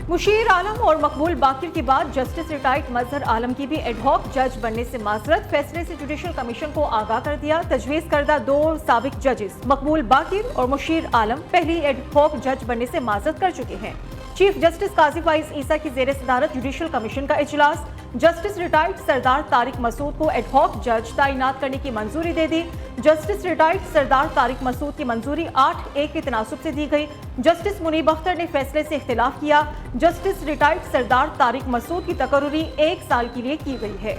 मुशीर आलम और मकबूल बाकिर के बाद जस्टिस रिटायर्ड मजहर आलम की भी एडहॉक जज बनने से माजरत, फैसले से जुडिशल कमीशन को आगाह कर दिया। तजवीज़ करदा 2 साबिक जजेस मकबूल बाकिर और मुशीर आलम पहली एडहॉक जज बनने से माजरत कर चुके हैं। चीफ जस्टिस काजी फाइज ईसा की जेर सदारत जुडिशल कमीशन का इजलास, जस्टिस रिटायर्ड सरदार तारिक मसूद को एडहॉक जज तैनात करने की मंजूरी दे दी। जस्टिस रिटायर्ड सरदार तारिक मसूद की मंजूरी 8-1 के तनासुब से दी गई। जस्टिस मुनीब अख्तर ने फैसले से इख्तिलाफ किया। जस्टिस रिटायर्ड सरदार तारिक मसूद की तकर्रुरी 1 साल के लिए की गई है।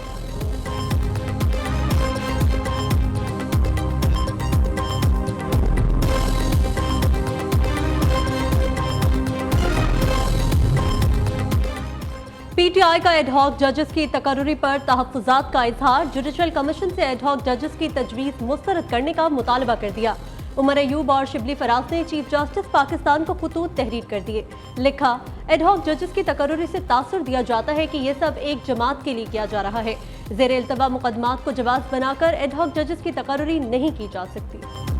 पीटीआई का एडहॉक जजेस की तकर्रुरी पर तहफ्फुज़ात का इजहार, जुडिशल कमीशन से एडहॉक जजेस की तजवीज़ मुस्तरद करने का मुतालबा कर दिया। उमर अयूब और शिबली फराज ने चीफ जस्टिस पाकिस्तान को खुतूत तहरीर कर दिए। लिखा, एडहॉक जजेस की तकर्रुरी से तासुर दिया जाता है कि ये सब एक जमात के लिए किया जा रहा है। ज़ेर इल्तवा मुकदमात को जवाब बनाकर एडहॉक जजेस की तकर्रुरी नहीं की जा सकती।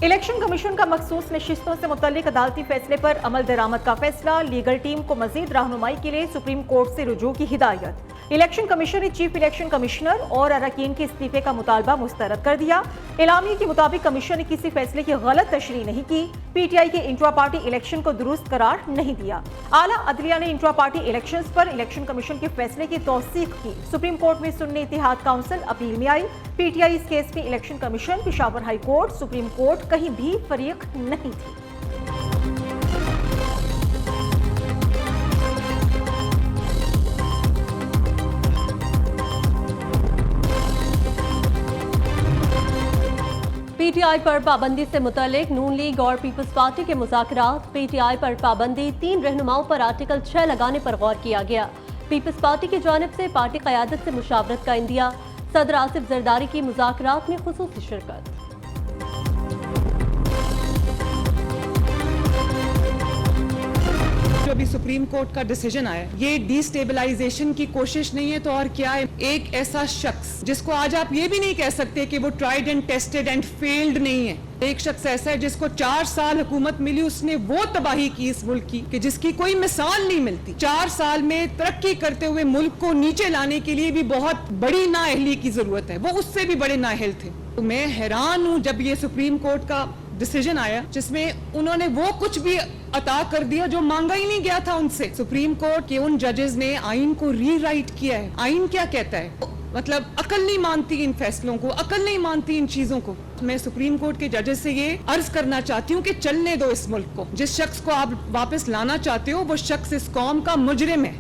इलेक्शन कमीशन का मखसूस नशिस्तों से मुतल्लिक अदालती फैसले पर अमल दरामद का फैसला, लीगल टीम को मजीद रहनुमाई के लिए सुप्रीम कोर्ट से रुजू की हिदायत। इलेक्शन कमीशन ने चीफ इलेक्शन कमिश्नर और अरकान के इस्तीफे का मुतालबा मुस्तरद कर दिया। एलामिया के मुताबिक कमीशन ने किसी फैसले की गलत तशरीह नहीं की। पीटीआई के इंट्रा पार्टी इलेक्शन को दुरुस्त करार नहीं दिया। आला अदलिया ने इंट्रा पार्टी इलेक्शंस पर इलेक्शन कमीशन के फैसले की तौसीक की। सुप्रीम कोर्ट में सुन्नी इत्तेहाद काउंसिल अपील में आई। पीटीआई इस केस में election commission, Peshawar high court, supreme court कहीं भी फरीक नहीं थी। पीटीआई पर पाबंदी से मुतालिक नून लीग और पीपल्स पार्टी के मुज़ाकरात। पीटीआई पर पाबंदी, 3 रहनुमाओं पर आर्टिकल 6 लगाने पर गौर किया गया। पीपल्स पार्टी की जानिब से पार्टी क़यादत से मुशावरत का इंदिया। सदर आसिफ जरदारी की मुज़ाकरात में खुसूसी शिरकत। जो अभी सुप्रीम कोर्ट का डिसीजन आया, ये डिस्टेबलाइजेशन की कोशिश नहीं है तो और क्या है। एक ऐसा शख्स जिसको आज आप ये भी नहीं कह सकते कि वो tried and tested and failed नहीं है। एक शख्स ऐसा है जिसको 4 साल हुकूमत मिली, उसने वो तबाही की इस मुल्क की कि जिसकी कोई मिसाल नहीं मिलती। 4 साल में तरक्की करते हुए मुल्क को नीचे लाने के लिए भी बहुत बड़ी नाअहली की जरूरत है। वो उससे भी बड़े नाअहल थे। तो मैं हैरान हूँ जब ये सुप्रीम कोर्ट का डिसीजन आया जिसमें उन्होंने वो कुछ भी अता कर दिया जो मांगा ही नहीं गया था उनसे। सुप्रीम कोर्ट के उन जजेस ने आइन को रीराइट किया है। आइन क्या कहता है, मतलब अकल नहीं मानती इन फैसलों को, अकल नहीं मानती इन चीजों को। मैं सुप्रीम कोर्ट के जजेस से ये अर्ज करना चाहती हूँ कि चलने दो इस मुल्क को। जिस शख्स को आप वापस लाना चाहते हो वो शख्स इस कौम का मुजरिम है।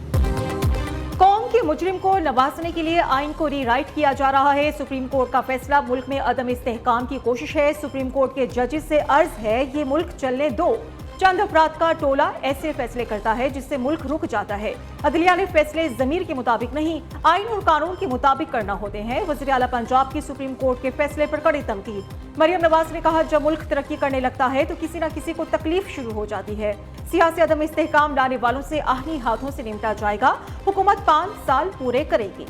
कौम के मुजरिम को नवाजने के लिए आइन को रीराइट किया जा रहा है। सुप्रीम कोर्ट का फैसला मुल्क में अदम इस्तेहकाम की कोशिश है। सुप्रीम कोर्ट के जजेस से अर्ज है ये मुल्क चलने दो। चंद अफराद का टोला ऐसे फैसले करता है जिससे मुल्क रुक जाता है। अदलिया ने फैसले जमीर के मुताबिक नहीं, आइन और कानून के मुताबिक करना होते हैं। वज़ीर आला पंजाब की सुप्रीम कोर्ट के फैसले पर कड़ी तनकीद। मरियम नवाज ने कहा, जब मुल्क तरक्की करने लगता है तो किसी न किसी को तकलीफ शुरू हो जाती है। सियासी अदम इस्तेहकाम लाने वालों से आहनी हाथों से निपटा जाएगा। हुकूमत 5 साल पूरे करेगी।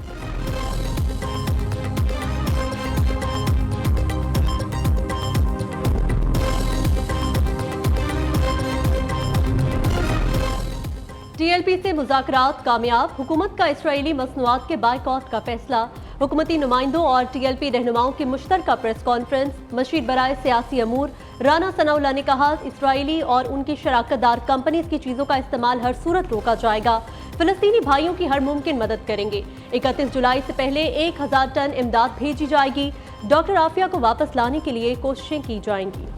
टीएलपी से मुज़ाकरात कामयाब, हुकूमत का इसराइली मसनूआत के बायकॉट का फैसला। हुकूमती नुमाइंदों और टीएलपी रहनुमाओं की मुश्तरका प्रेस कॉन्फ्रेंस। मशीर बराए सियासी अमूर राना सनाउल्लाह ने कहा, इसराइली और उनकी शराकतदार कंपनीज की चीज़ों का इस्तेमाल हर सूरत रोका जाएगा। फिलिस्तीनी भाइयों की हर मुमकिन मदद करेंगे। 31 जुलाई से पहले 1000 टन इमदाद भेजी जाएगी। डॉक्टर आफिया को वापस लाने के लिए कोशिशें की जाएंगी।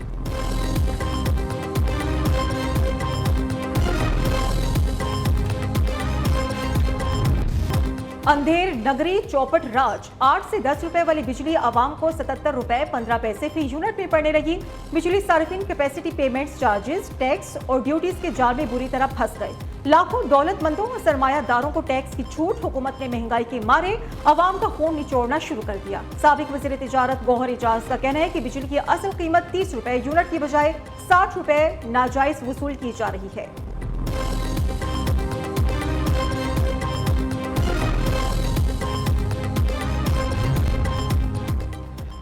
अंधेर नगरी चौपट राज, 8 से 10 रुपए वाली बिजली आवाम को 77 रुपए 15 पैसे फी यूनिट में पड़ने लगी। बिजली सार्फिन कैपेसिटी पेमेंट्स, चार्जेस, टैक्स और ड्यूटीज के जाल में बुरी तरह फंस गए। लाखों दौलतमंदों और सरमायादारों को टैक्स की छूट। हुकूमत ने महंगाई के मारे आवाम का खून निचोड़ना शुरू कर दिया। साबिक वज़ीर तिजारत गौहर एजाज का कहना है कि बिजली की असल कीमत 30 रुपए यूनिट की बजाय 60 रुपए नाजायज वसूल की जा रही है।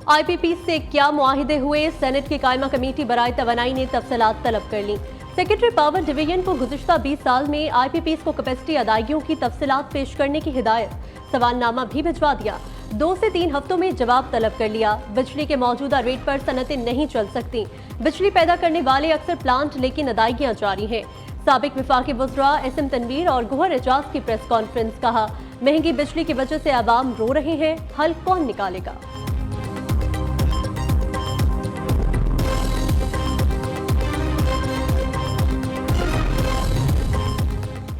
IPPs से क्या मुआहिदे हुए, सेनेट की कायमा कमेटी बराए तवानाई ने तफसीलात तलब कर ली। सेक्रेटरी पावर डिवीजन को गुज़िश्ता 20 साल में IPPs को कैपेसिटी अदायगियों की तफसीलात पेश करने की हिदायत, सवालनामा भी भिजवा दिया। 2 से 3 हफ्तों में जवाब तलब कर लिया। बिजली के मौजूदा रेट पर सनतें नहीं चल सकती। बिजली पैदा करने वाले अक्सर प्लांट, लेकिन अदायगियां जारी हैं। साबिक विफाकी वज़रा SM तनवीर और गौहर एजाज की प्रेस कॉन्फ्रेंस, कहा महंगी बिजली की वजह से आवाम रो रहे हैं, हल कौन निकालेगा।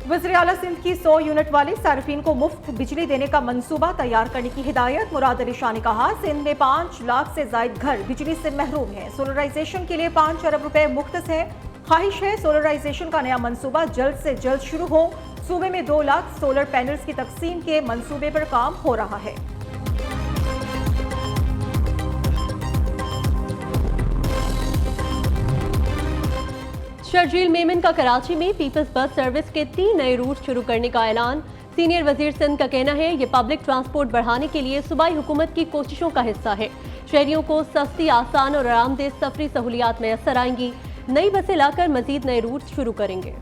वज़ीर आला सिंध की 100 यूनिट वाले सार्फिन को मुफ्त बिजली देने का मंसूबा तैयार करने की हिदायत। मुराद अली शाह ने कहा, सिंध में 5 लाख से जायद घर बिजली से महरूम हैं। सोलराइजेशन के लिए 5 अरब रुपए मुख्तस है। ख्वाहिश है सोलराइजेशन का नया मंसूबा जल्द से जल्द शुरू हो। सूबे में 2 लाख सोलर पैनल्स की तकसीम के मंसूबे पर काम हो रहा है। शर्जील मेमन का कराची में पीपल्स बस सर्विस के 3 नए रूट शुरू करने का ऐलान। सीनियर वजीर सिंध का कहना है, ये पब्लिक ट्रांसपोर्ट बढ़ाने के लिए सूबाई हुकूमत की कोशिशों का हिस्सा है। शहरियों को सस्ती, आसान और आरामदेह सफरी सहूलियात मैसर आएंगी। नई बसें लाकर मजीद नए रूट शुरू करेंगे।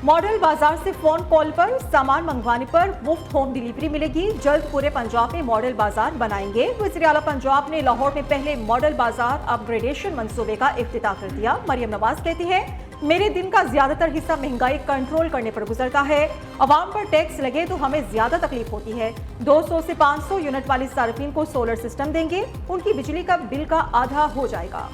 मॉडल बाजार से फोन कॉल पर सामान मंगवाने पर मुफ्त होम डिलीवरी मिलेगी। जल्द पूरे पंजाब में मॉडल बाजार बनाएंगे। वज़ीर आला पंजाब ने लाहौर में पहले मॉडल बाजार अपग्रेडेशन मंसूबे का इफ्तिताह कर दिया। मरियम नवाज कहती है, मेरे दिन का ज्यादातर हिस्सा महंगाई कंट्रोल करने पर गुजरता है। अवाम पर टैक्स लगे तो हमें ज्यादा तकलीफ होती है। 200 से 500 यूनिट वाले सार्फिन को सोलर सिस्टम देंगे, उनकी बिजली का बिल का आधा हो जाएगा।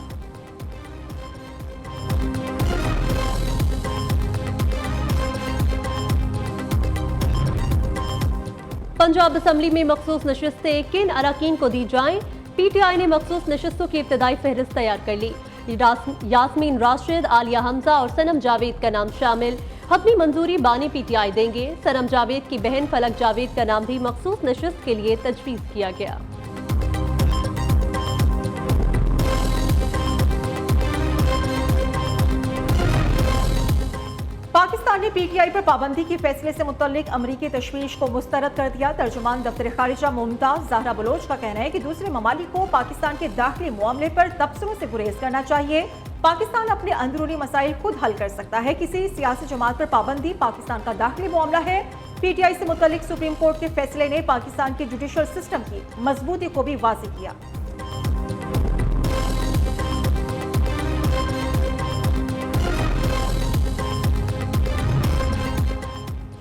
पंजाब असम्बली में मखसूस नशिस्तें किन अरकान को दी जाएं। PTI ने मखसूस नशिस्तों की इब्तदाई फहरिस्त तैयार कर ली। यास्मीन राशिद, आलिया हमजा और सनम जावेद का नाम शामिल। अपनी मंजूरी बानी PTI देंगे। सनम जावेद की बहन फलक जावेद का नाम भी मखसूस नशिस्त के लिए तजवीज़ किया गया। पाकिस्तान ने PTI पर पाबंदी के फैसले से मुतल्लिक अमरीकी तशवीश को मुस्तरद कर दिया। तर्जुमान दफ्तर खारिजा मुमताज ज़हरा बलोच का कहना है कि दूसरे ममालिक को पाकिस्तान के दाखिली मामले पर तबसरों से गुरेज करना चाहिए। पाकिस्तान अपने अंदरूनी मसाइल खुद हल कर सकता है। किसी सियासी जमात पर पाबंदी पाकिस्तान का दाखिली मामला है। PTI से मुतल्लिक सुप्रीम कोर्ट के फैसले ने पाकिस्तान के जुडिशल सिस्टम की मजबूती को भी वाज़ेह किया।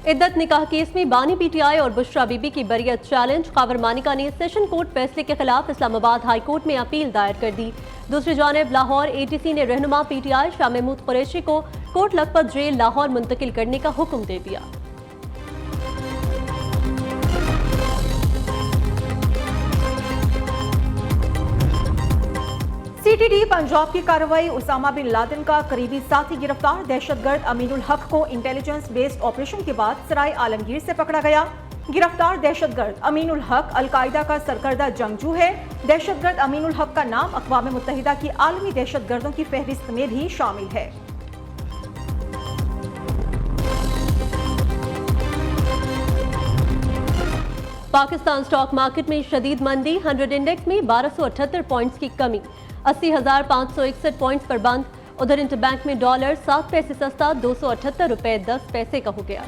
इद्दत निकाह केस में बानी PTI और बुशरा बीबी की बरियत चैलेंज। कावर मानिका ने सेशन कोर्ट फैसले के खिलाफ इस्लामाबाद हाई कोर्ट में अपील दायर कर दी। दूसरी जानिब लाहौर ATC ने रहनुमा PTI शाह महमूद कुरैशी को कोट लखपत जेल लाहौर मुंतकिल करने का हुक्म दे दिया। CTD पंजाब की कार्रवाई। उसामा बिन लादेन का करीबी साथी गिरफ्तार। दहशतगर्द अमीनुल हक को इंटेलिजेंस बेस्ड ऑपरेशन के बाद सराय आलमगीर से पकड़ा गया। गिरफ्तार दहशतगर्द अमीनुल हक अलकायदा का सरकर्दा जंगजू है। दहशतगर्द अमीनुल हक का नाम अक़वाम मुत्तहिदा की आलमी दहशतगर्दों की फहरिस्त में भी शामिल है। पाकिस्तान स्टॉक मार्केट में शदीद मंदी। 100 इंडेक्स में 1278 पॉइंट्स की कमी, 80,561 पॉइंट्स पर बंद। उधर इंटरबैंक में डॉलर 7 पैसे सस्ता 278 रुपए 10 पैसे का हो गया।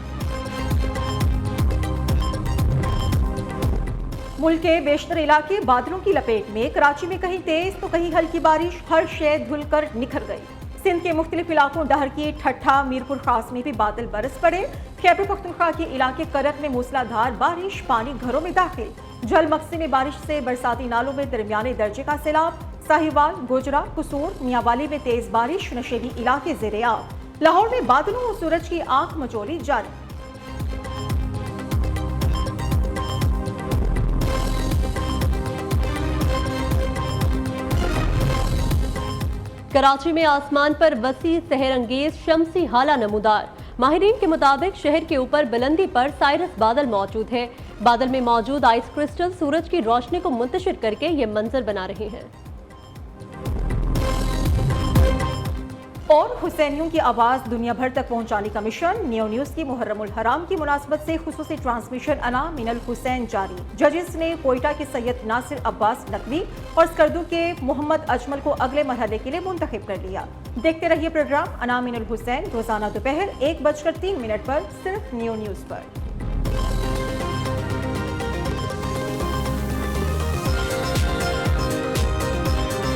मुल्क के बेशतर इलाके बादलों की लपेट में। कराची में कहीं तेज तो कहीं हल्की बारिश, हर शय धुलकर निखर गई। सिंध के मुख्तलिफ इलाकों डहरकी, ठट्ठा, मीरपुर खास में भी बादल बरस पड़े। खैबर पख्तूनख्वा के इलाके करक में मूसलाधार बारिश, पानी घरों में दाखिल। जलमक्सी में बारिश से बरसाती नालों में दरमियाने दर्जे का सैलाब। साहिवाल, गोजरा, कुसूर, मियांवाली में तेज बारिश, नशेबी इलाके ज़ेरे आब। लाहौर में बादलों और सूरज की आंख मचोली जारी। कराची में आसमान पर वसी सहरंगेज शम्सी हाला नमूदार। माहिरीन के मुताबिक शहर के ऊपर बुलंदी पर साइरस बादल मौजूद है। बादल में मौजूद आइस क्रिस्टल सूरज की रोशनी को मुंतशिर करके ये मंजर बना रहे हैं। और हुसैनियों की आवाज दुनिया भर तक पहुंचाने का मिशन। न्यू न्यूज की मुहर्रमुल हराम की मुनासबत से खुसूसी ट्रांसमिशन अना मिनल हुसैन जारी। जजेस ने कोयटा के सैयद नासिर अब्बास नकवी और स्कर्दू के मोहम्मद अजमल को अगले मरहले के लिए मुंतखब कर लिया। देखते रहिए प्रोग्राम अना मिनल हुसैन रोजाना दोपहर 1:03 पर सिर्फ न्यू न्यूज पर।